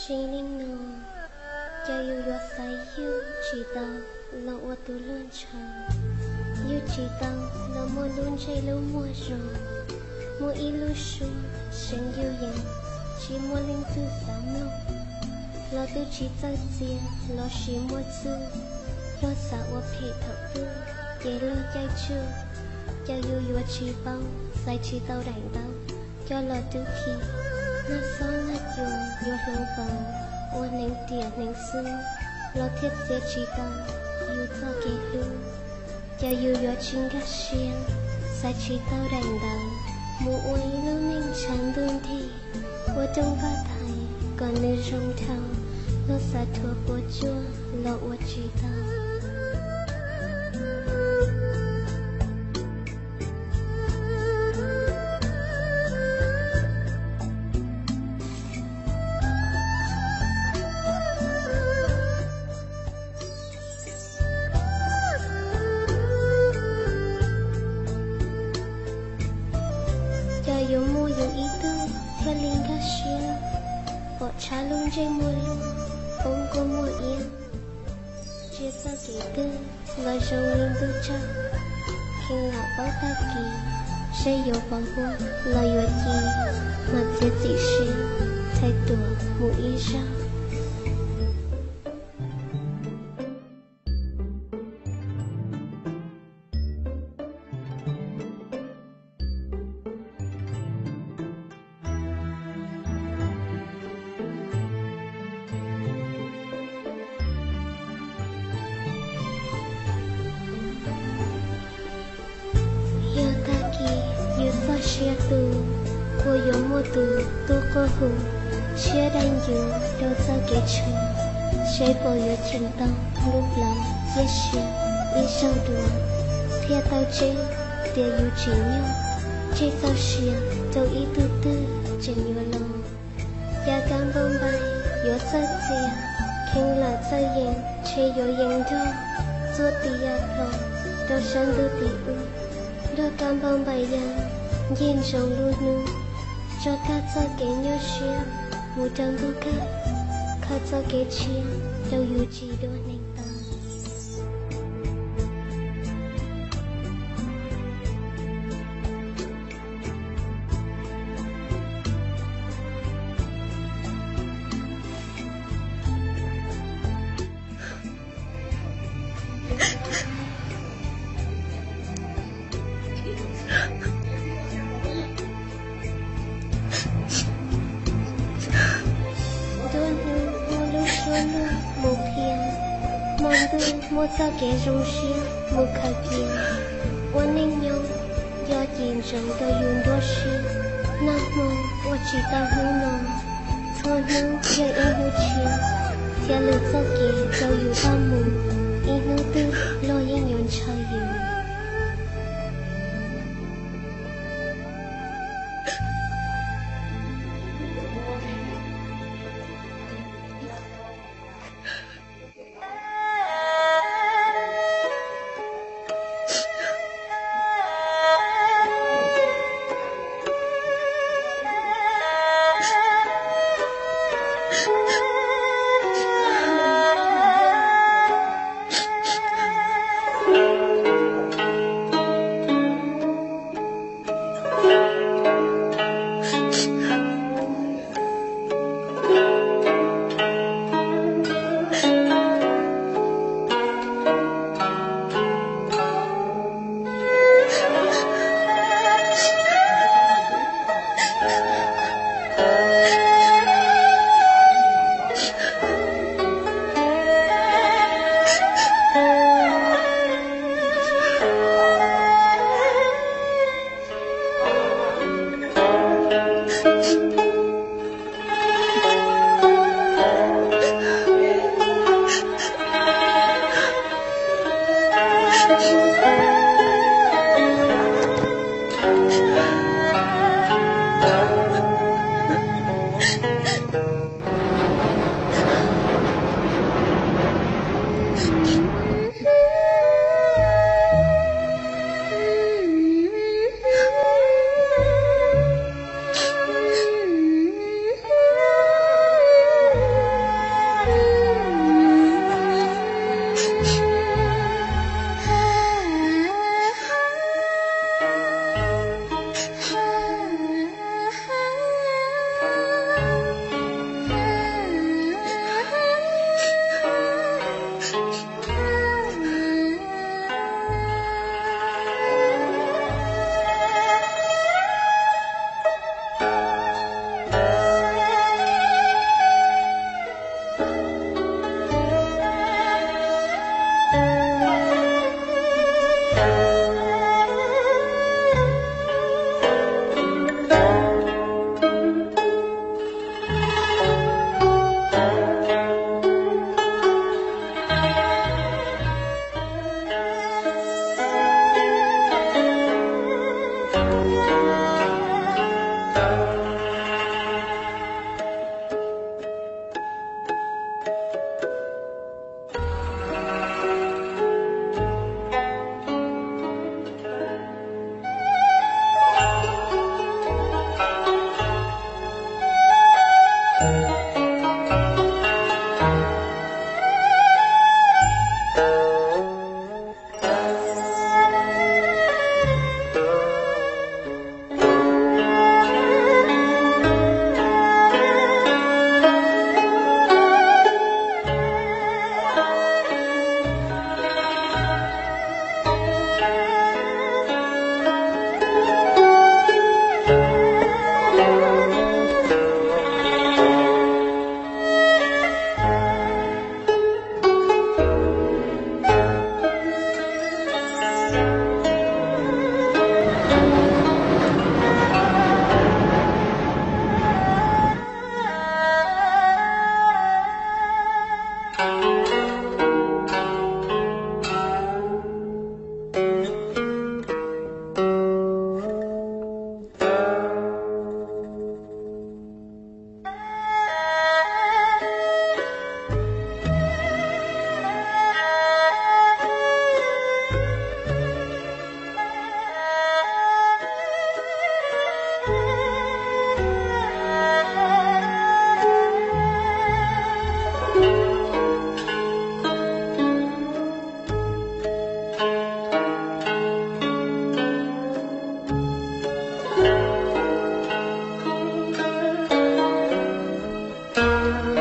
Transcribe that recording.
心灵呢，就有我在有知道了我都乱唱，有知道了我乱ใจ了我容，我一路说生有人，只我领住三路，了都知道接，了是我做，了撒我配头部，也了解住，就有我知道，在知道人道，就了都提。那所那用有龙房，我能点能输，老铁姐知道，有做给路，就有我真个心，在知道人道，木为路能长顿体，我懂把台，ก่อนนึกรองเท้าเราสาทัวปวดจัวเราอวด知道。有木有一度，天灵个雪，我茶龙这木路，风过木叶，接到几个，我容灵不着，听老包大吉，谁有保护，老有意，我自己是太多木衣裳。Chia tu, cô yo mo tu, tu cô hu, chia đánh yo, đâu sao kể chuyện, sẽ bỏ yo chân tao, lúc lòng, chia sẻ, đi sâu đùa, theo tao chế, để yo chỉ nhau, chế tao sẻ, đâu ý tu tư, chân yo lòng, ya cam bông bay, yo sao chia, khen là sao yên, chế yo yên đâu,做地呀lòng, đâu sang đâu đi u, đâu cam bông bay yang. Nhìn trong luôn nu cho ta cho cái nhớ xưa mùa trăng bu ca khá cho cái chia đâu yêu chỉ đôi nền tờ một thiên mong tư một sao kẻ rong xưa một khảo kiện quan ninh nhau do chìm rộng do dùng đua xưa nam mô và chỉ tao hương nồng thua nâng do yêu hữu chiều theo lực sao kẻ do dù tao mù ý nâng tư lo yên nhọn trời hiểu 啊。